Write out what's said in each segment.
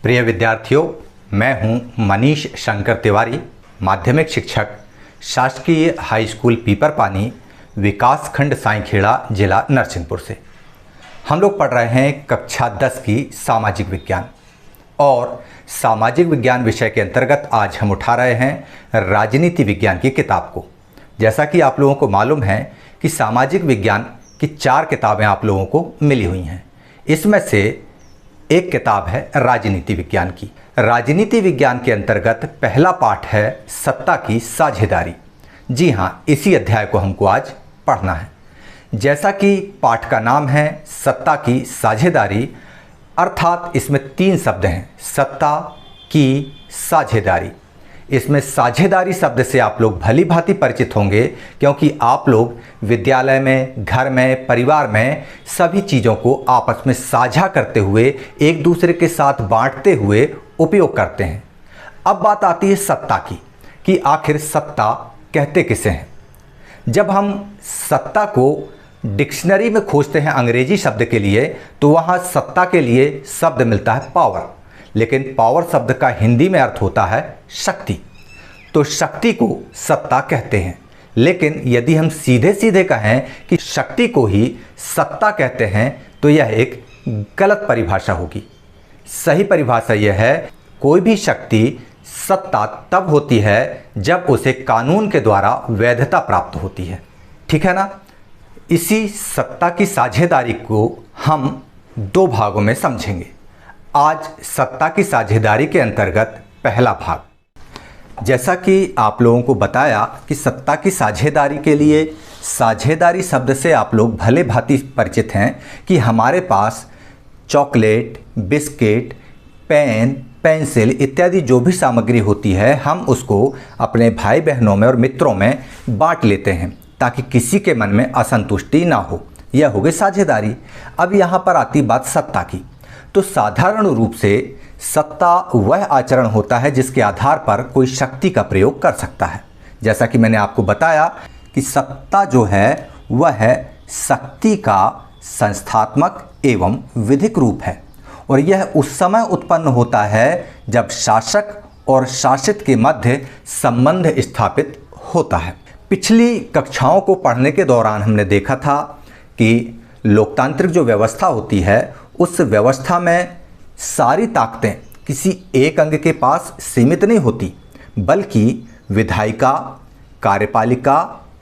प्रिय विद्यार्थियों, मैं हूं मनीष शंकर तिवारी, माध्यमिक शिक्षक, शासकीय हाई स्कूल पीपरपानी, विकासखंड साईंखेड़ा, जिला नरसिंहपुर से। हम लोग पढ़ रहे हैं कक्षा 10 की सामाजिक विज्ञान और सामाजिक विज्ञान विषय के अंतर्गत आज हम उठा रहे हैं राजनीति विज्ञान की किताब को। जैसा कि आप लोगों को मालूम है कि सामाजिक विज्ञान की 4 किताबें आप लोगों को मिली हुई हैं। इसमें से एक किताब है राजनीति विज्ञान की। राजनीति विज्ञान के अंतर्गत पहला पाठ है सत्ता की साझेदारी। जी हाँ, इसी अध्याय को हमको आज पढ़ना है। जैसा कि पाठ का नाम है सत्ता की साझेदारी, अर्थात इसमें 3 शब्द हैं, सत्ता की साझेदारी। इसमें साझेदारी शब्द से आप लोग भली भांति परिचित होंगे, क्योंकि आप लोग विद्यालय में, घर में, परिवार में सभी चीज़ों को आपस में साझा करते हुए, एक दूसरे के साथ बांटते हुए उपयोग करते हैं। अब बात आती है सत्ता की कि आखिर सत्ता कहते किसे हैं। जब हम सत्ता को डिक्शनरी में खोजते हैं अंग्रेजी शब्द के लिए, तो वहाँ सत्ता के लिए शब्द मिलता है पावर, लेकिन पावर शब्द का हिंदी में अर्थ होता है शक्ति। तो शक्ति को सत्ता कहते हैं। लेकिन यदि हम सीधे सीधे कहें कि शक्ति को ही सत्ता कहते हैं, तो यह एक गलत परिभाषा होगी। सही परिभाषा यह है, कोई भी शक्ति सत्ता तब होती है जब उसे कानून के द्वारा वैधता प्राप्त होती है। ठीक है ना। इसी सत्ता की साझेदारी को हम 2 भागों में समझेंगे। आज सत्ता की साझेदारी के अंतर्गत पहला भाग। जैसा कि आप लोगों को बताया कि सत्ता की साझेदारी के लिए साझेदारी शब्द से आप लोग भले भांति परिचित हैं कि हमारे पास चॉकलेट, बिस्किट, पेन, पेंसिल इत्यादि जो भी सामग्री होती है, हम उसको अपने भाई बहनों में और मित्रों में बांट लेते हैं ताकि किसी के मन में असंतुष्टि ना हो। यह हो गई साझेदारी। अब यहाँ पर आती बात सत्ता की। तो साधारण रूप से सत्ता वह आचरण होता है जिसके आधार पर कोई शक्ति का प्रयोग कर सकता है। जैसा कि मैंने आपको बताया कि सत्ता जो है वह है शक्ति का संस्थात्मक एवं विधिक रूप है, और यह उस समय उत्पन्न होता है जब शासक और शासित के मध्य संबंध स्थापित होता है। पिछली कक्षाओं को पढ़ने के दौरान हमने देखा था कि लोकतांत्रिक जो व्यवस्था होती है, उस व्यवस्था में सारी ताकतें किसी एक अंग के पास सीमित नहीं होती, बल्कि विधायिका, कार्यपालिका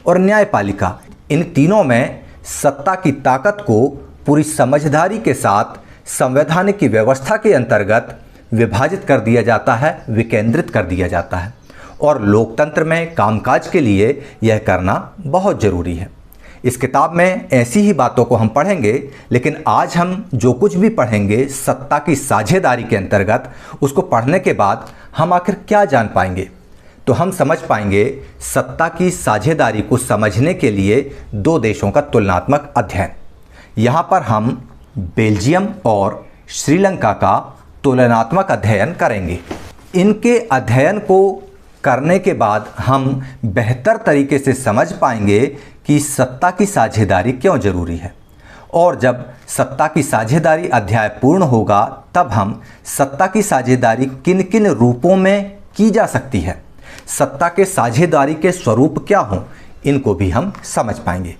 और न्यायपालिका, इन तीनों में सत्ता की ताकत को पूरी समझदारी के साथ संवैधानिक की व्यवस्था के अंतर्गत विभाजित कर दिया जाता है, विकेंद्रित कर दिया जाता है। और लोकतंत्र में कामकाज के लिए यह करना बहुत ज़रूरी है। इस किताब में ऐसी ही बातों को हम पढ़ेंगे, लेकिन आज हम जो कुछ भी पढ़ेंगे सत्ता की साझेदारी के अंतर्गत, उसको पढ़ने के बाद हम आखिर क्या जान पाएंगे, तो हम समझ पाएंगे सत्ता की साझेदारी को समझने के लिए 2 देशों का तुलनात्मक अध्ययन। यहाँ पर हम बेल्जियम और श्रीलंका का तुलनात्मक अध्ययन करेंगे। इनके अध्ययन को करने के बाद हम बेहतर तरीके से समझ पाएंगे कि सत्ता की साझेदारी क्यों जरूरी है। और जब सत्ता की साझेदारी अध्याय पूर्ण होगा, तब हम सत्ता की साझेदारी किन किन रूपों में की जा सकती है, सत्ता के साझेदारी के स्वरूप क्या हों, इनको भी हम समझ पाएंगे।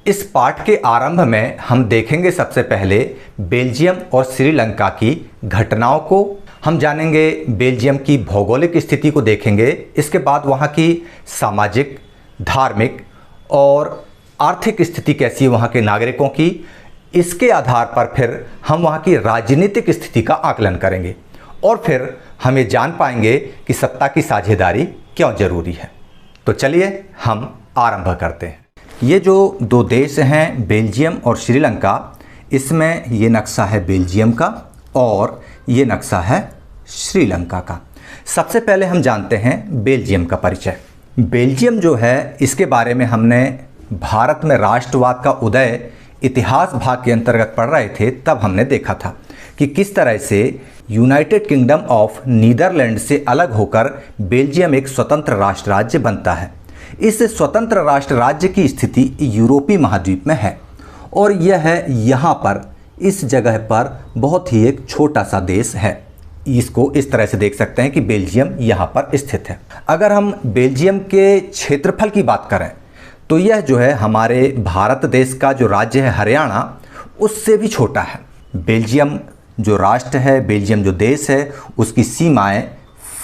इस पाठ के आरंभ में हम देखेंगे सबसे पहले बेल्जियम और श्रीलंका की घटनाओं को। हम जानेंगे बेल्जियम की भौगोलिक स्थिति को देखेंगे, इसके बाद वहाँ की सामाजिक, धार्मिक और आर्थिक स्थिति कैसी है वहाँ के नागरिकों की। इसके आधार पर फिर हम वहाँ की राजनीतिक स्थिति का आकलन करेंगे और फिर हम ये जान पाएंगे कि सत्ता की साझेदारी क्यों जरूरी है। तो चलिए हम आरंभ करते हैं। ये जो 2 देश हैं बेल्जियम और श्रीलंका, इसमें ये नक्शा है बेल्जियम का और ये नक्शा है श्रीलंका का। सबसे पहले हम जानते हैं बेल्जियम का परिचय। बेल्जियम जो है, इसके बारे में हमने भारत में राष्ट्रवाद का उदय इतिहास भाग के अंतर्गत पढ़ रहे थे, तब हमने देखा था कि किस तरह से यूनाइटेड किंगडम ऑफ नीदरलैंड से अलग होकर बेल्जियम एक स्वतंत्र राष्ट्र राज्य बनता है। इस स्वतंत्र राष्ट्र राज्य की स्थिति यूरोपीय महाद्वीप में है और यह यहाँ पर इस जगह पर बहुत ही एक छोटा सा देश है। इसको इस तरह से देख सकते हैं कि बेल्जियम यहाँ पर स्थित है। अगर हम बेल्जियम के क्षेत्रफल की बात करें तो यह जो है हमारे भारत देश का जो राज्य है हरियाणा, उससे भी छोटा है। बेल्जियम जो राष्ट्र है, बेल्जियम जो देश है, उसकी सीमाएं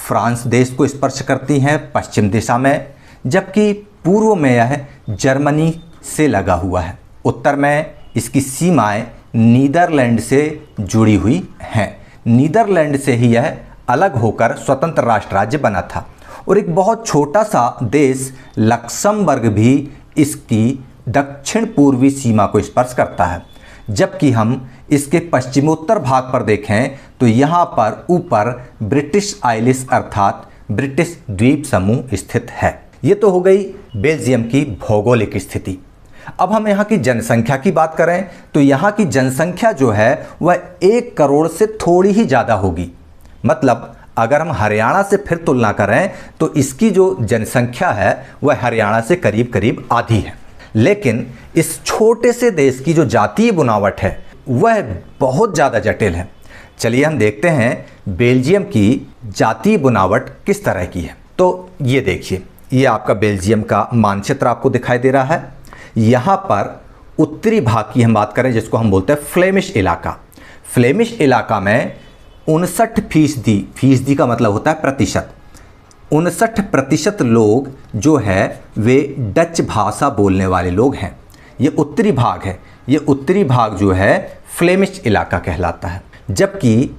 फ्रांस देश को स्पर्श करती हैं पश्चिम दिशा में, जबकि पूर्व में यह जर्मनी से लगा हुआ है। उत्तर में इसकी सीमाएं नीदरलैंड से जुड़ी हुई हैं। नीदरलैंड से ही यह अलग होकर स्वतंत्र राष्ट्र राज्य बना था। और एक बहुत छोटा सा देश लक्समबर्ग भी इसकी दक्षिण पूर्वी सीमा को स्पर्श करता है। जबकि हम इसके पश्चिमोत्तर भाग पर देखें तो यहाँ पर ऊपर ब्रिटिश आइलिस अर्थात ब्रिटिश द्वीप समूह स्थित है। ये तो हो गई बेल्जियम की भौगोलिक स्थिति। अब हम यहाँ की जनसंख्या की बात करें तो यहाँ की जनसंख्या जो है वह 1 करोड़ से थोड़ी ही ज़्यादा होगी। मतलब अगर हम हरियाणा से फिर तुलना करें तो इसकी जो जनसंख्या है वह हरियाणा से करीब करीब आधी है। लेकिन इस छोटे से देश की जो जातीय बुनावट है वह बहुत ज़्यादा जटिल है। चलिए हम देखते हैं बेल्जियम की जातीय बुनावट किस तरह की है। तो ये देखिए, ये आपका बेल्जियम का मानचित्र आपको दिखाई दे रहा है। यहाँ पर उत्तरी भाग की हम बात करें जिसको हम बोलते हैं फ्लेमिश इलाका। फ्लेमिश इलाका में 59% का मतलब होता है प्रतिशत, 59% लोग जो है वे डच भाषा बोलने वाले लोग हैं। ये उत्तरी भाग है, ये उत्तरी भाग जो है फ्लेमिश इलाका कहलाता है। जबकि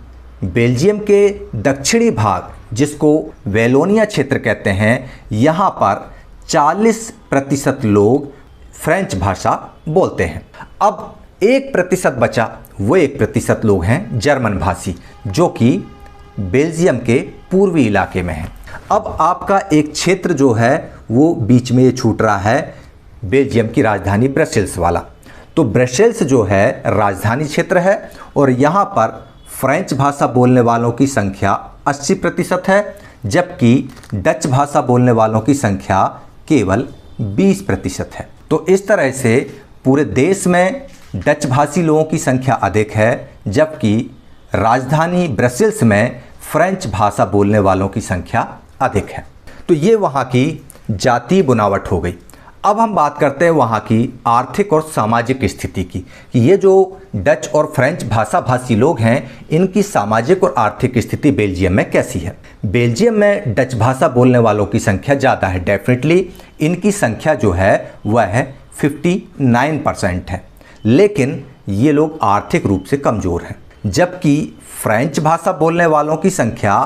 बेल्जियम के दक्षिणी भाग जिसको वेलोनिया क्षेत्र कहते हैं, यहाँ पर 40% लोग फ्रेंच भाषा बोलते हैं। अब 1% बचा, वो 1% लोग हैं जर्मन भाषी जो कि बेल्जियम के पूर्वी इलाके में है। अब आपका एक क्षेत्र जो है वो बीच में ये छूट रहा है बेल्जियम की राजधानी ब्रसेल्स वाला। तो ब्रसेल्स जो है राजधानी क्षेत्र है और यहाँ पर फ्रेंच भाषा बोलने वालों की संख्या 80% है, जबकि डच भाषा बोलने वालों की संख्या केवल 20% है। तो इस तरह से पूरे देश में डच भाषी लोगों की संख्या अधिक है, जबकि राजधानी ब्रसेल्स में फ्रेंच भाषा बोलने वालों की संख्या अधिक है। तो ये वहाँ की जातीय बुनावट हो गई। अब हम बात करते हैं वहाँ की आर्थिक और सामाजिक स्थिति की कि ये जो डच और फ्रेंच भाषा भाषी लोग हैं इनकी सामाजिक और आर्थिक स्थिति बेल्जियम में कैसी है। बेल्जियम में डच भाषा बोलने वालों की संख्या ज़्यादा है, डेफिनेटली इनकी संख्या जो है वह है 59% है, लेकिन ये लोग आर्थिक रूप से कमज़ोर हैं। जबकि फ्रेंच भाषा बोलने वालों की संख्या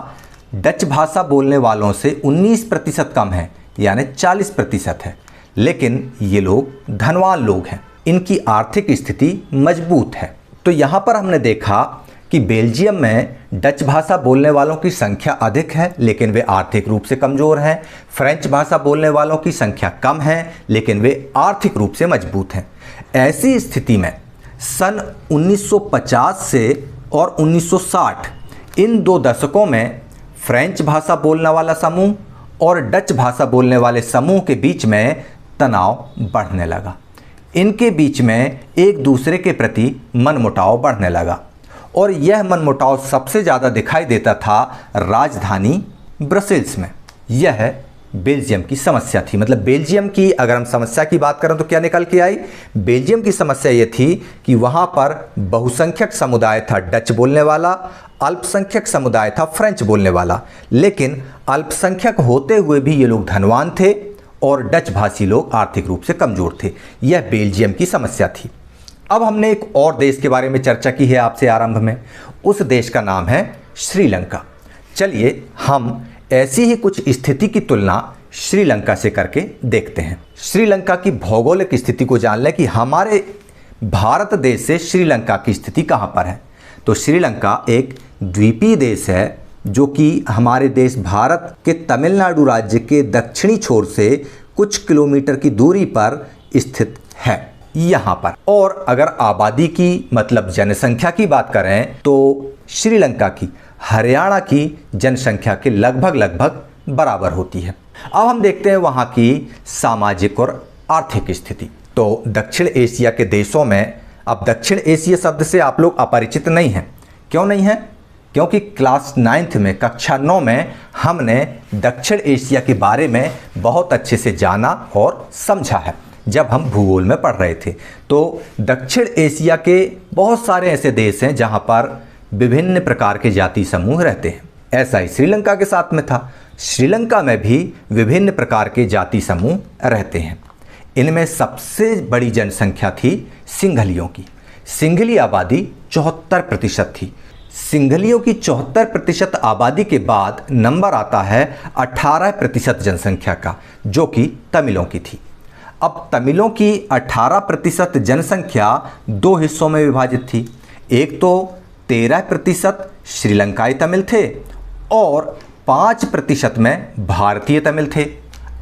डच भाषा बोलने वालों से 19% कम है, यानी 40% है, लेकिन ये लोग धनवान लोग हैं, इनकी आर्थिक स्थिति मजबूत है। तो यहाँ पर हमने देखा कि बेल्जियम में डच भाषा बोलने वालों की संख्या अधिक है लेकिन वे आर्थिक रूप से कमज़ोर हैं। फ्रेंच भाषा बोलने वालों की संख्या कम है लेकिन वे आर्थिक रूप से मजबूत हैं। ऐसी स्थिति में सन 1950 से और 1960 इन 2 दशकों में फ्रेंच भाषा बोलने वाला समूह और डच भाषा बोलने वाले समूह के बीच में तनाव बढ़ने लगा। इनके बीच में एक दूसरे के प्रति मनमुटाव बढ़ने लगा और यह मनमुटाव सबसे ज़्यादा दिखाई देता था राजधानी ब्रसेल्स में। यह बेल्जियम की समस्या थी। मतलब बेल्जियम की अगर हम समस्या की बात करें तो क्या निकल के आई? बेल्जियम की समस्या ये थी कि वहाँ पर बहुसंख्यक समुदाय था डच बोलने वाला, अल्पसंख्यक समुदाय था फ्रेंच बोलने वाला, लेकिन अल्पसंख्यक होते हुए भी ये लोग धनवान थे और डच भाषी लोग आर्थिक रूप से कमज़ोर थे। यह बेल्जियम की समस्या थी। अब हमने एक और देश के बारे में चर्चा की है आपसे आरंभ में, उस देश का नाम है श्रीलंका। चलिए हम ऐसी ही कुछ स्थिति की तुलना श्रीलंका से करके देखते हैं। श्रीलंका की भौगोलिक स्थिति को जान लें कि हमारे भारत देश से श्रीलंका की स्थिति कहाँ पर है। तो श्रीलंका एक द्वीपीय देश है जो कि हमारे देश भारत के तमिलनाडु राज्य के दक्षिणी छोर से कुछ किलोमीटर की दूरी पर स्थित है यहाँ पर। और अगर आबादी की मतलब जनसंख्या की बात करें तो श्रीलंका की हरियाणा की जनसंख्या के लगभग बराबर होती है। अब हम देखते हैं वहाँ की सामाजिक और आर्थिक स्थिति। तो दक्षिण एशिया के देशों में, अब दक्षिण एशिया शब्द से आप लोग अपरिचित नहीं हैं। क्यों नहीं हैं? क्योंकि क्लास 9th में, कक्षा 9 में हमने दक्षिण एशिया के बारे में बहुत अच्छे से जाना और समझा है जब हम भूगोल में पढ़ रहे थे। तो दक्षिण एशिया के बहुत सारे ऐसे देश हैं जहाँ पर विभिन्न प्रकार के जाति समूह रहते हैं। ऐसा ही श्रीलंका के साथ में था। श्रीलंका में भी विभिन्न प्रकार के जाति समूह रहते हैं। इनमें सबसे बड़ी जनसंख्या थी सिंघलियों की। सिंघली आबादी 74% थी। सिंघलियों की 74% आबादी के बाद नंबर आता है 18% जनसंख्या का, जो कि तमिलों की थी। अब तमिलों की 18% जनसंख्या दो हिस्सों में विभाजित थी। एक तो 13% श्रीलंकाई तमिल थे और 5% में भारतीय तमिल थे।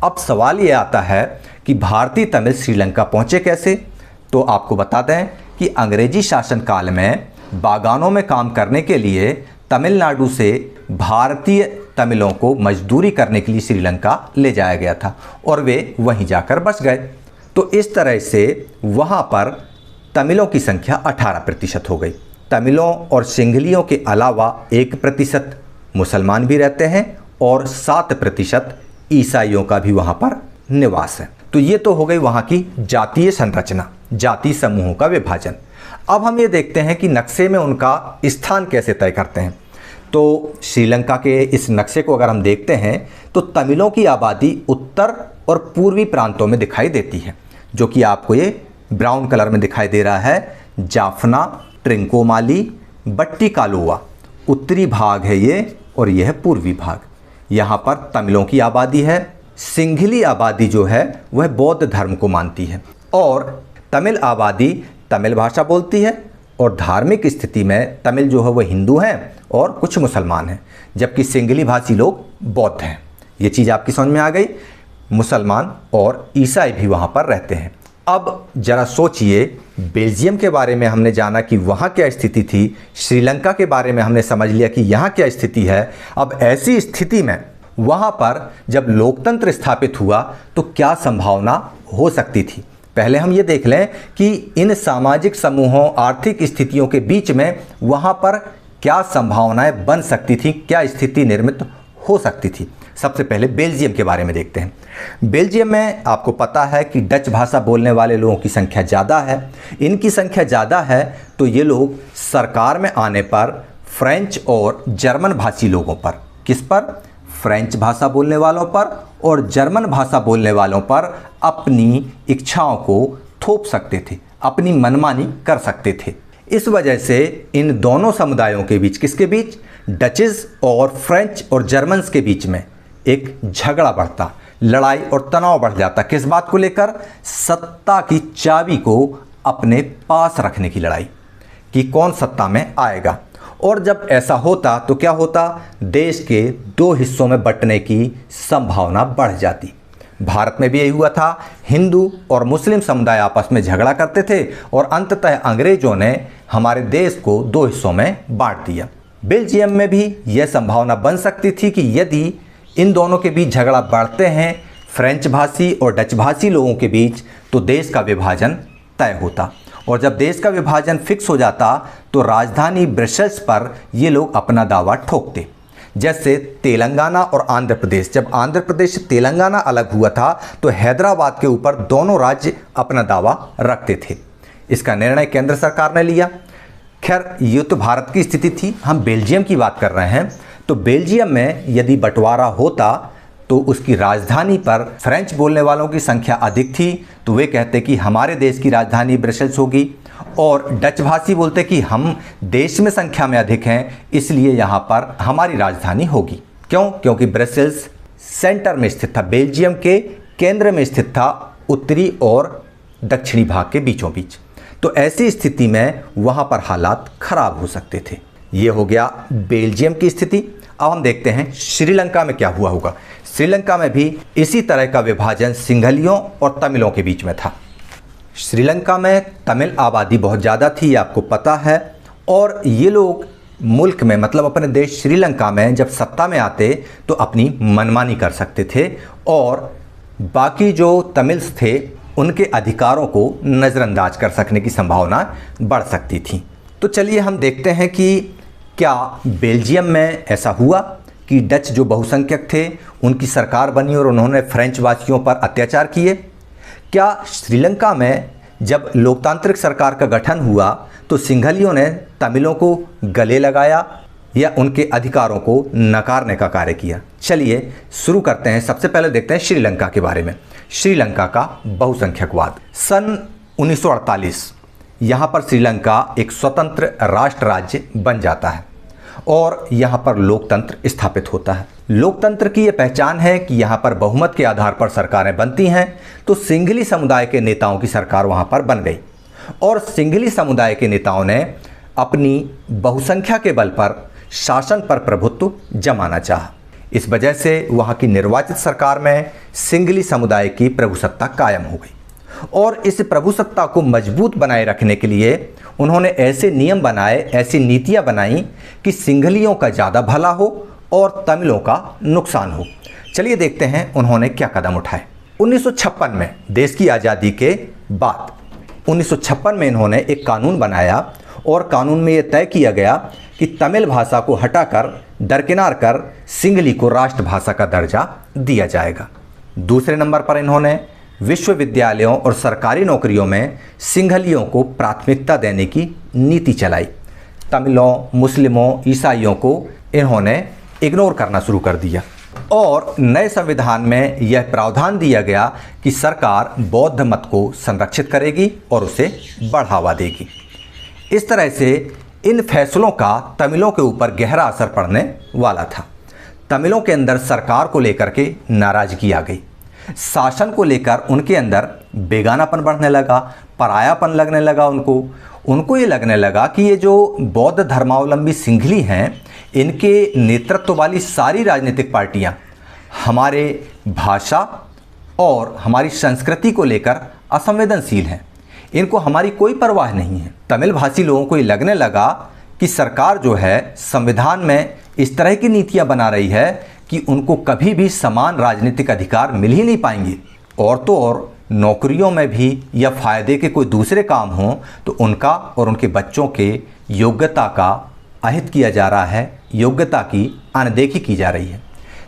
अब सवाल ये आता है कि भारतीय तमिल श्रीलंका पहुँचे कैसे? तो आपको बता दें कि अंग्रेजी शासन काल में बागानों में काम करने के लिए तमिलनाडु से भारतीय तमिलों को मजदूरी करने के लिए श्रीलंका ले जाया गया था और वे वहीं जाकर बस गए। तो इस तरह से वहाँ पर तमिलों की संख्या 18% हो गई। तमिलों और सिंघलियों के अलावा 1% मुसलमान भी रहते हैं और 7% ईसाइयों का भी वहाँ पर निवास है। तो ये तो हो गई वहाँ की जातीय संरचना, जाति समूहों का विभाजन। अब हम ये देखते हैं कि नक्शे में उनका स्थान कैसे तय करते हैं। तो श्रीलंका के इस नक्शे को अगर हम देखते हैं तो तमिलों की आबादी उत्तर और पूर्वी प्रांतों में दिखाई देती है, जो कि आपको ये ब्राउन कलर में दिखाई दे रहा है। जाफना, ट्रिंकोमाली, बट्टिकालोआ उत्तरी भाग है ये, और यह है पूर्वी भाग। यहाँ पर तमिलों की आबादी है। सिंघली आबादी जो है वह बौद्ध धर्म को मानती है और तमिल आबादी तमिल भाषा बोलती है और धार्मिक स्थिति में तमिल जो है वह हिंदू हैं और कुछ मुसलमान हैं, जबकि सिंघली भाषी लोग बौद्ध हैं। ये चीज़ आपकी समझ में आ गई। मुसलमान और ईसाई भी वहाँ पर रहते हैं। अब जरा सोचिए, बेल्जियम के बारे में हमने जाना कि वहाँ क्या स्थिति थी, श्रीलंका के बारे में हमने समझ लिया कि यहाँ क्या स्थिति है। अब ऐसी स्थिति में वहाँ पर जब लोकतंत्र स्थापित हुआ तो क्या संभावना हो सकती थी। पहले हम ये देख लें कि इन सामाजिक समूहों, आर्थिक स्थितियों के बीच में वहाँ पर क्या संभावनाएं बन सकती थी, क्या स्थिति निर्मित हो सकती थी। सबसे पहले बेल्जियम के बारे में देखते हैं। बेल्जियम में आपको पता है कि डच भाषा बोलने वाले लोगों की संख्या ज़्यादा है। इनकी संख्या ज़्यादा है तो ये लोग सरकार में आने पर फ्रेंच और जर्मन भाषी लोगों पर, किस पर? फ्रेंच भाषा बोलने वालों पर और जर्मन भाषा बोलने वालों पर अपनी इच्छाओं को थोप सकते थे, अपनी मनमानी कर सकते थे। इस वजह से इन दोनों समुदायों के बीच, किसके बीच? डचेस और फ्रेंच और जर्मन्स के बीच में एक झगड़ा बढ़ता, लड़ाई और तनाव बढ़ जाता। किस बात को लेकर? सत्ता की चाबी को अपने पास रखने की लड़ाई, कि कौन सत्ता में आएगा। और जब ऐसा होता तो क्या होता? देश के दो हिस्सों में बंटने की संभावना बढ़ जाती। भारत में भी यही हुआ था। हिंदू और मुस्लिम समुदाय आपस में झगड़ा करते थे और अंततः अंग्रेजों ने हमारे देश को दो हिस्सों में बांट दिया। बेल्जियम में भी यह संभावना बन सकती थी कि यदि इन दोनों के बीच झगड़ा बढ़ते हैं, फ्रेंच भाषी और डच भाषी लोगों के बीच, तो देश का विभाजन तय होता। और जब देश का विभाजन फिक्स हो जाता तो राजधानी ब्रसेल्स पर ये लोग अपना दावा ठोकते। जैसे तेलंगाना और आंध्र प्रदेश, जब आंध्र प्रदेश से तेलंगाना अलग हुआ था तो हैदराबाद के ऊपर दोनों राज्य अपना दावा रखते थे। इसका निर्णय केंद्र सरकार ने लिया। खैर, ये तो भारत की स्थिति थी, हम बेल्जियम की बात कर रहे हैं। तो बेल्जियम में यदि बंटवारा होता तो उसकी राजधानी पर फ्रेंच बोलने वालों की संख्या अधिक थी, तो वे कहते कि हमारे देश की राजधानी ब्रसेल्स होगी। और डच भाषी बोलते कि हम देश में संख्या में अधिक हैं, इसलिए यहाँ पर हमारी राजधानी होगी। क्यों? क्योंकि ब्रसेल्स सेंटर में स्थित था, बेल्जियम के केंद्र में स्थित था, उत्तरी और दक्षिणी भाग के बीचों बीच। तो ऐसी स्थिति में वहाँ पर हालात खराब हो सकते थे। ये हो गया बेल्जियम की स्थिति। अब हम देखते हैं श्रीलंका में क्या हुआ होगा। श्रीलंका में भी इसी तरह का विभाजन सिंघलियों और तमिलों के बीच में था। श्रीलंका में तमिल आबादी बहुत ज़्यादा थी, आपको पता है। और ये लोग मुल्क में, मतलब अपने देश श्रीलंका में जब सत्ता में आते तो अपनी मनमानी कर सकते थे और बाकी जो तमिल्स थे उनके अधिकारों को नज़रअंदाज कर सकने की संभावना बढ़ सकती थी। तो चलिए हम देखते हैं कि क्या बेल्जियम में ऐसा हुआ कि डच जो बहुसंख्यक थे उनकी सरकार बनी और उन्होंने फ्रेंच वासियों पर अत्याचार किए? क्या श्रीलंका में जब लोकतांत्रिक सरकार का गठन हुआ तो सिंघलियों ने तमिलों को गले लगाया या उनके अधिकारों को नकारने का कार्य किया? चलिए शुरू करते हैं। सबसे पहले देखते हैं श्रीलंका के बारे में। श्रीलंका का बहुसंख्यकवाद। सन 1948 यहाँ पर श्रीलंका एक स्वतंत्र राष्ट्र राज्य बन जाता है और यहाँ पर लोकतंत्र स्थापित होता है। लोकतंत्र की ये पहचान है कि यहाँ पर बहुमत के आधार पर सरकारें बनती हैं। तो सिंघली समुदाय के नेताओं की सरकार वहाँ पर बन गई और सिंघली समुदाय के नेताओं ने अपनी बहुसंख्या के बल पर शासन पर प्रभुत्व जमाना चाहा। इस वजह से वहाँ की निर्वाचित सरकार में सिंघली समुदाय की प्रभुसत्ता कायम हो गई और इस प्रभुसत्ता को मजबूत बनाए रखने के लिए उन्होंने ऐसे नियम बनाए, ऐसी नीतियां बनाई कि सिंघलियों का ज़्यादा भला हो और तमिलों का नुकसान हो। चलिए देखते हैं उन्होंने क्या कदम उठाए। 1956 में, देश की आज़ादी के बाद 1956 में इन्होंने एक कानून बनाया और कानून में यह तय किया गया कि तमिल भाषा को हटाकर दरकिनार कर सिंघली को राष्ट्रभाषा का दर्जा दिया जाएगा। दूसरे नंबर पर इन्होंने विश्वविद्यालयों और सरकारी नौकरियों में सिंघलियों को प्राथमिकता देने की नीति चलाई। तमिलों, मुस्लिमों, ईसाइयों को इन्होंने इग्नोर करना शुरू कर दिया और नए संविधान में यह प्रावधान दिया गया कि सरकार बौद्ध मत को संरक्षित करेगी और उसे बढ़ावा देगी। इस तरह से इन फैसलों का तमिलों के ऊपर गहरा असर पड़ने वाला था। तमिलों के अंदर सरकार को लेकर के नाराजगी आ गई। शासन को लेकर उनके अंदर बेगानापन बढ़ने लगा, परायापन लगने लगा। उनको ये लगने लगा कि ये जो बौद्ध धर्मावलंबी सिंघली हैं, इनके नेतृत्व वाली सारी राजनीतिक पार्टियां हमारे भाषा और हमारी संस्कृति को लेकर असंवेदनशील हैं, इनको हमारी कोई परवाह नहीं है। तमिल भाषी लोगों को ये लगने लगा कि सरकार जो है संविधान में इस तरह की नीतियां बना रही है कि उनको कभी भी समान राजनीतिक अधिकार मिल ही नहीं पाएंगे। और तो और नौकरियों में भी या फ़ायदे के कोई दूसरे काम हों तो उनका और उनके बच्चों के योग्यता का अहित किया जा रहा है, योग्यता की अनदेखी की जा रही है।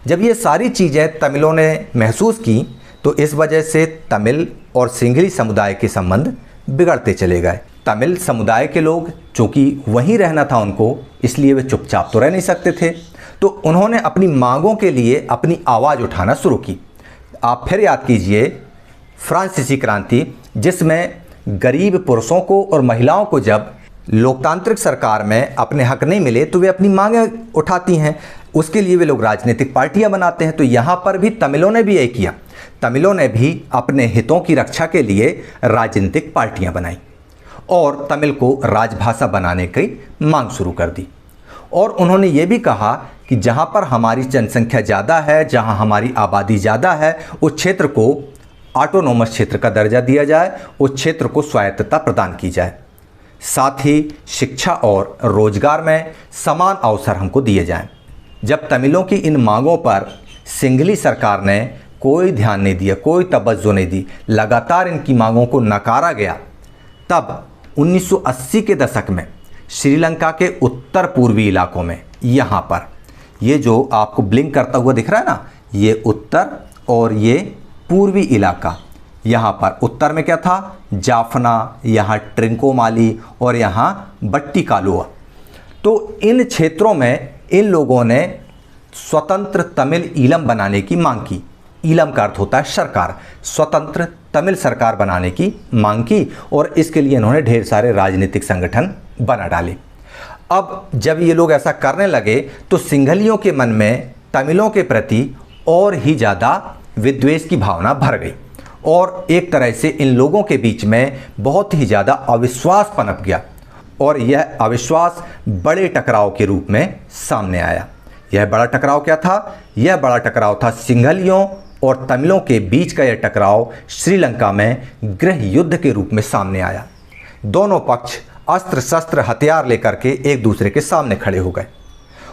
जब ये सारी चीज़ें तमिलों ने महसूस की तो इस वजह से तमिल और सिंघली समुदाय के संबंध बिगड़ते चले गए। तमिल समुदाय के लोग, चूँकि वहीं रहना था उनको, इसलिए वे चुपचाप तो रह नहीं सकते थे, तो उन्होंने अपनी मांगों के लिए अपनी आवाज़ उठाना शुरू की। आप फिर याद कीजिए फ्रांसीसी क्रांति, जिसमें गरीब पुरुषों को और महिलाओं को जब लोकतांत्रिक सरकार में अपने हक नहीं मिले तो वे अपनी मांगें उठाती हैं। उसके लिए वे लोग राजनीतिक पार्टियां बनाते हैं। तो यहाँ पर भी तमिलों ने भी यही किया। तमिलों ने भी अपने हितों की रक्षा के लिए राजनीतिक पार्टियां बनाई और तमिल को राजभाषा बनाने की मांग शुरू कर दी। और उन्होंने ये भी कहा कि जहाँ पर हमारी जनसंख्या ज़्यादा है, जहाँ हमारी आबादी ज़्यादा है, उस क्षेत्र को ऑटोनोमस क्षेत्र का दर्जा दिया जाए, उस क्षेत्र को स्वायत्तता प्रदान की जाए। साथ ही शिक्षा और रोजगार में समान अवसर हमको दिए जाएं। जब तमिलों की इन मांगों पर सिंघली सरकार ने कोई ध्यान नहीं दिया, कोई तवज्जो नहीं दी, लगातार इनकी मांगों को नकारा गया, तब 1980 के दशक में श्रीलंका के उत्तर पूर्वी इलाकों में, यहाँ पर ये जो आपको ब्लिंक करता हुआ दिख रहा है ना, ये उत्तर और ये पूर्वी इलाका। यहाँ पर उत्तर में क्या था, जाफना, यहाँ ट्रिंकोमाली और यहाँ बट्टी कालुआ। तो इन क्षेत्रों में इन लोगों ने स्वतंत्र तमिल ईलम बनाने की मांग की। ईलम का अर्थ होता है सरकार, स्वतंत्र तमिल सरकार बनाने की मांग की और इसके लिए इन्होंने ढेर सारे राजनीतिक संगठन बना डाले। अब जब ये लोग ऐसा करने लगे तो सिंघलियों के मन में तमिलों के प्रति और ही ज़्यादा विद्वेष की भावना भर गई और एक तरह से इन लोगों के बीच में बहुत ही ज़्यादा अविश्वास पनप गया और यह अविश्वास बड़े टकराव के रूप में सामने आया। यह बड़ा टकराव क्या था? यह बड़ा टकराव था सिंघलियों और तमिलों के बीच का। यह टकराव श्रीलंका में गृह युद्ध के रूप में सामने आया। दोनों पक्ष अस्त्र शस्त्र हथियार लेकर के एक दूसरे के सामने खड़े हो गए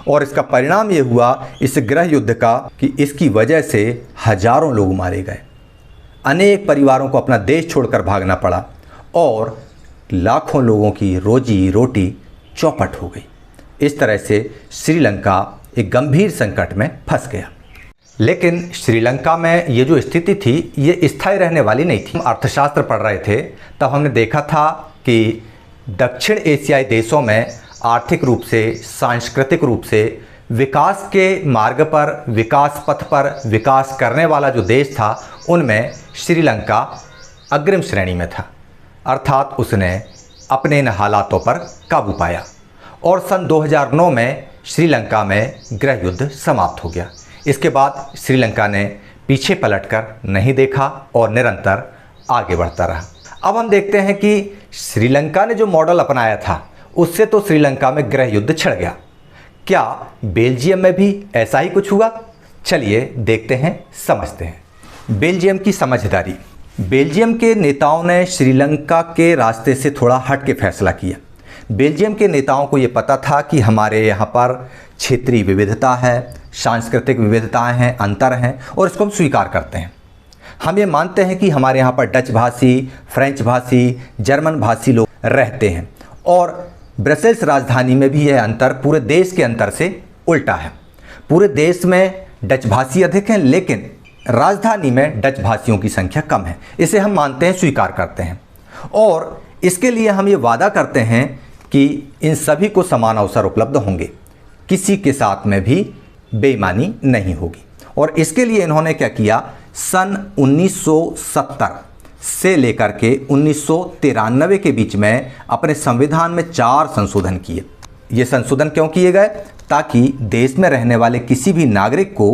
और इसका परिणाम ये हुआ इस गृह युद्ध का कि इसकी वजह से हजारों लोग मारे गए, अनेक परिवारों को अपना देश छोड़कर भागना पड़ा और लाखों लोगों की रोजी रोटी चौपट हो गई। इस तरह से श्रीलंका एक गंभीर संकट में फंस गया। लेकिन श्रीलंका में ये जो स्थिति थी ये स्थायी रहने वाली नहीं थी। हम अर्थशास्त्र पढ़ रहे थे तब हमने देखा था कि दक्षिण एशियाई देशों में आर्थिक रूप से, सांस्कृतिक रूप से विकास के मार्ग पर, विकास पथ पर विकास करने वाला जो देश था उनमें श्रीलंका अग्रिम श्रेणी में था। अर्थात उसने अपने इन हालातों पर काबू पाया और सन 2009 में श्रीलंका में गृह युद्ध समाप्त हो गया। इसके बाद श्रीलंका ने पीछे पलटकर नहीं देखा और निरंतर आगे बढ़ता रहा। अब हम देखते हैं कि श्रीलंका ने जो मॉडल अपनाया था उससे तो श्रीलंका में गृह युद्ध छिड़ गया। क्या बेल्जियम में भी ऐसा ही कुछ हुआ? चलिए देखते हैं, समझते हैं। बेल्जियम की समझदारी। बेल्जियम के नेताओं ने श्रीलंका के रास्ते से थोड़ा हट के फैसला किया। बेल्जियम के नेताओं को ये पता था कि हमारे यहाँ पर क्षेत्रीय विविधता है, सांस्कृतिक विविधताएं हैं, अंतर हैं और इसको हम स्वीकार करते हैं। हम ये मानते हैं कि हमारे यहाँ पर डच भाषी, फ्रेंच भाषी, जर्मन भाषी लोग रहते हैं और ब्रसेल्स राजधानी में भी यह अंतर पूरे देश के अंतर से उल्टा है। पूरे देश में डच भाषी अधिक हैं लेकिन राजधानी में डच भाषियों की संख्या कम है। इसे हम मानते हैं, स्वीकार करते हैं और इसके लिए हम ये वादा करते हैं कि इन सभी को समान अवसर उपलब्ध होंगे, किसी के साथ में भी बेईमानी नहीं होगी। और इसके लिए इन्होंने क्या किया, सन 1970 से लेकर के 1993 के बीच में अपने संविधान में 4 संशोधन किए। ये संशोधन क्यों किए गए? ताकि देश में रहने वाले किसी भी नागरिक को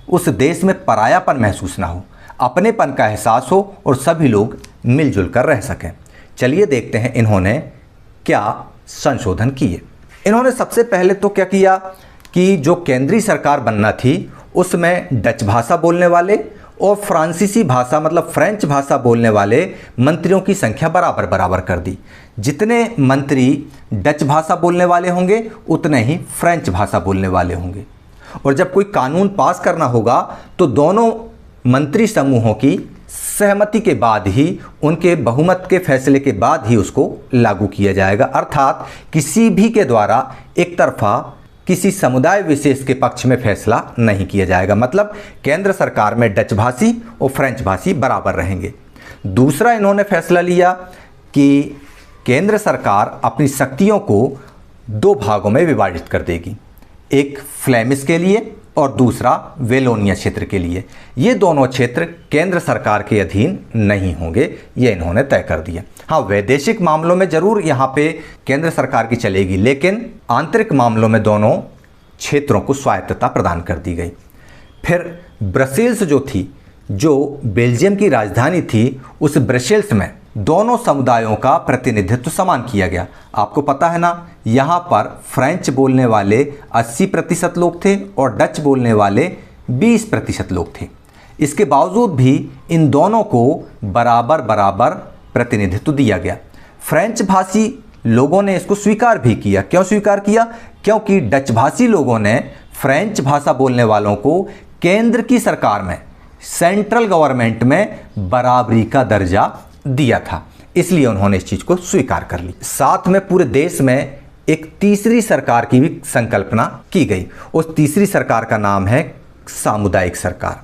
उस देश में परायापन महसूस ना हो, अपनेपन का एहसास हो और सभी लोग मिलजुल कर रह सकें। चलिए देखते हैं इन्होंने क्या संशोधन किए। इन्होंने सबसे पहले तो क्या किया कि जो केंद्रीय सरकार बनना थी उसमें डच भाषा बोलने वाले और फ्रांसीसी भाषा मतलब फ्रेंच भाषा बोलने वाले मंत्रियों की संख्या बराबर बराबर कर दी। जितने मंत्री डच भाषा बोलने वाले होंगे उतने ही फ्रेंच भाषा बोलने वाले होंगे। और जब कोई कानून पास करना होगा तो दोनों मंत्री समूहों की सहमति के बाद ही, उनके बहुमत के फैसले के बाद ही उसको लागू किया जाएगा। अर्थात किसी भी के द्वारा एक तरफा किसी समुदाय विशेष के पक्ष में फैसला नहीं किया जाएगा। मतलब केंद्र सरकार में डच भाषी और फ्रेंच भाषी बराबर रहेंगे। दूसरा इन्होंने फैसला लिया कि केंद्र सरकार अपनी शक्तियों को 2 भागों में विभाजित कर देगी, एक फ्लेमिश के लिए और दूसरा वेलोनिया क्षेत्र के लिए। ये दोनों क्षेत्र केंद्र सरकार के अधीन नहीं होंगे, ये इन्होंने तय कर दिया। हाँ, वैदेशिक मामलों में जरूर यहाँ पे केंद्र सरकार की चलेगी लेकिन आंतरिक मामलों में दोनों क्षेत्रों को स्वायत्तता प्रदान कर दी गई। फिर ब्रसेल्स जो थी, जो बेल्जियम की राजधानी थी, उस ब्रसेल्स में दोनों समुदायों का प्रतिनिधित्व समान किया गया। आपको पता है ना, यहाँ पर फ्रेंच बोलने वाले 80% लोग थे और डच बोलने वाले 20% लोग थे। इसके बावजूद भी इन दोनों को बराबर बराबर प्रतिनिधित्व दिया गया। फ्रेंच भाषी लोगों ने इसको स्वीकार भी किया। क्यों स्वीकार किया? क्योंकि डच भाषी लोगों ने फ्रेंच भाषा बोलने वालों को केंद्र की सरकार में, सेंट्रल गवर्नमेंट में बराबरी का दर्जा दिया था, इसलिए उन्होंने इस चीज को स्वीकार कर ली। साथ में पूरे देश में एक तीसरी सरकार की भी संकल्पना की गई। उस तीसरी सरकार का नाम है सामुदायिक सरकार।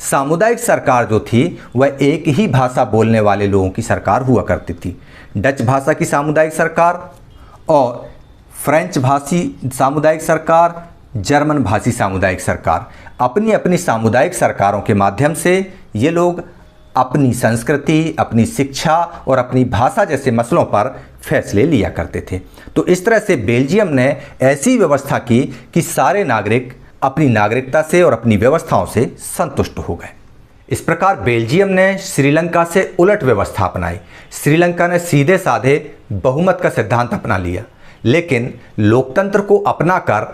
सामुदायिक सरकार जो थी वह एक ही भाषा बोलने वाले लोगों की सरकार हुआ करती थी। डच भाषा की सामुदायिक सरकार और फ्रेंच भाषी सामुदायिक सरकार, जर्मन भाषी सामुदायिक सरकार, अपनी अपनी सामुदायिक सरकारों के माध्यम से ये लोग अपनी संस्कृति, अपनी शिक्षा और अपनी भाषा जैसे मसलों पर फैसले लिया करते थे। तो इस तरह से बेल्जियम ने ऐसी व्यवस्था की कि सारे नागरिक अपनी नागरिकता से और अपनी व्यवस्थाओं से संतुष्ट हो गए। इस प्रकार बेल्जियम ने श्रीलंका से उलट व्यवस्था अपनाई। श्रीलंका ने सीधे साधे बहुमत का सिद्धांत अपना लिया, लेकिन लोकतंत्र को अपनाकर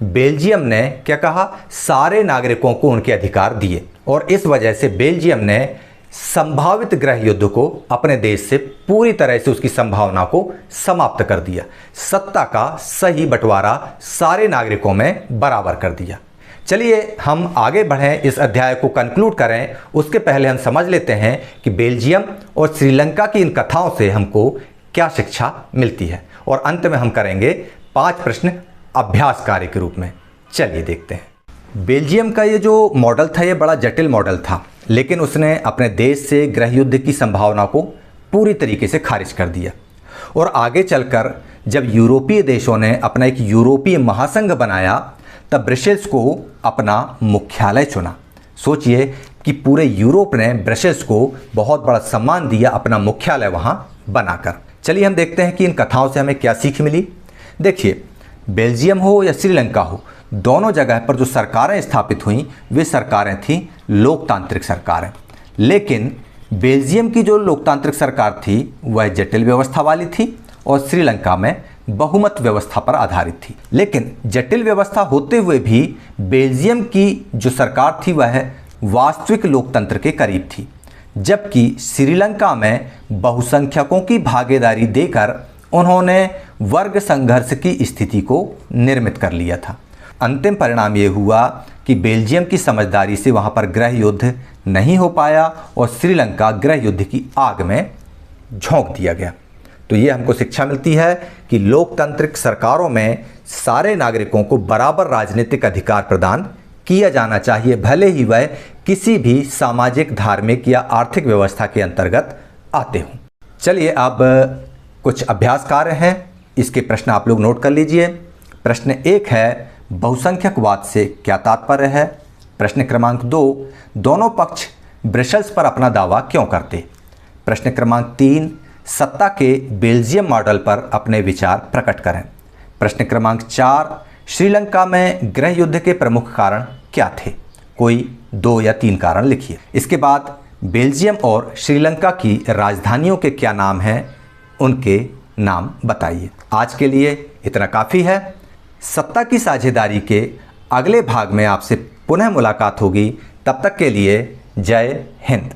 बेल्जियम ने क्या कहा, सारे नागरिकों को उनके अधिकार दिए और इस वजह से बेल्जियम ने संभावित गृह युद्ध को अपने देश से पूरी तरह से उसकी संभावना को समाप्त कर दिया। सत्ता का सही बंटवारा सारे नागरिकों में बराबर कर दिया। चलिए हम आगे बढ़ें, इस अध्याय को कंक्लूड करें। उसके पहले हम समझ लेते हैं कि बेल्जियम और श्रीलंका की इन कथाओं से हमको क्या शिक्षा मिलती है और अंत में हम करेंगे 5 प्रश्न अभ्यास कार्य के रूप में। चलिए देखते हैं। बेल्जियम का ये जो मॉडल था ये बड़ा जटिल मॉडल था, लेकिन उसने अपने देश से गृह युद्ध की संभावना को पूरी तरीके से खारिज कर दिया। और आगे चलकर जब यूरोपीय देशों ने अपना एक यूरोपीय महासंघ बनाया तब ब्रसेल्स को अपना मुख्यालय चुना। सोचिए कि पूरे यूरोप ने ब्रसेल्स को बहुत बड़ा सम्मान दिया अपना मुख्यालय वहाँ बनाकर। चलिए हम देखते हैं कि इन कथाओं से हमें क्या सीख मिली। देखिए, बेल्जियम हो या श्रीलंका हो, दोनों जगह पर जो सरकारें स्थापित हुईं वे सरकारें थीं लोकतांत्रिक सरकारें। लेकिन बेल्जियम की जो लोकतांत्रिक सरकार थी वह जटिल व्यवस्था वाली थी और श्रीलंका में बहुमत व्यवस्था पर आधारित थी। लेकिन जटिल व्यवस्था होते हुए भी बेल्जियम की जो सरकार थी वह वास्तविक लोकतंत्र के करीब थी, जबकि श्रीलंका में बहुसंख्यकों की भागीदारी देकर उन्होंने वर्ग संघर्ष की स्थिति को निर्मित कर लिया था। अंतिम परिणाम ये हुआ कि बेल्जियम की समझदारी से वहाँ पर गृह युद्ध नहीं हो पाया और श्रीलंका गृह युद्ध की आग में झोंक दिया गया। तो ये हमको शिक्षा मिलती है कि लोकतांत्रिक सरकारों में सारे नागरिकों को बराबर राजनीतिक अधिकार प्रदान किया जाना चाहिए, भले ही वह किसी भी सामाजिक, धार्मिक या आर्थिक व्यवस्था के अंतर्गत आते हों। चलिए अब कुछ अभ्यास कार्य हैं, इसके प्रश्न आप लोग नोट कर लीजिए। प्रश्न 1 है, बहुसंख्यकवाद से क्या तात्पर्य है? प्रश्न क्रमांक 2, दोनों पक्ष ब्रसेल्स पर अपना दावा क्यों करते? प्रश्न क्रमांक 3, सत्ता के बेल्जियम मॉडल पर अपने विचार प्रकट करें। प्रश्न क्रमांक 4, श्रीलंका में गृह युद्ध के प्रमुख कारण क्या थे? कोई 2 या 3 कारण लिखिए। इसके बाद बेल्जियम और श्रीलंका की राजधानियों के क्या नाम हैं, उनके नाम बताइए। आज के लिए इतना काफ़ी है। सत्ता की साझेदारी के अगले भाग में आपसे पुनः मुलाकात होगी। तब तक के लिए जय हिंद।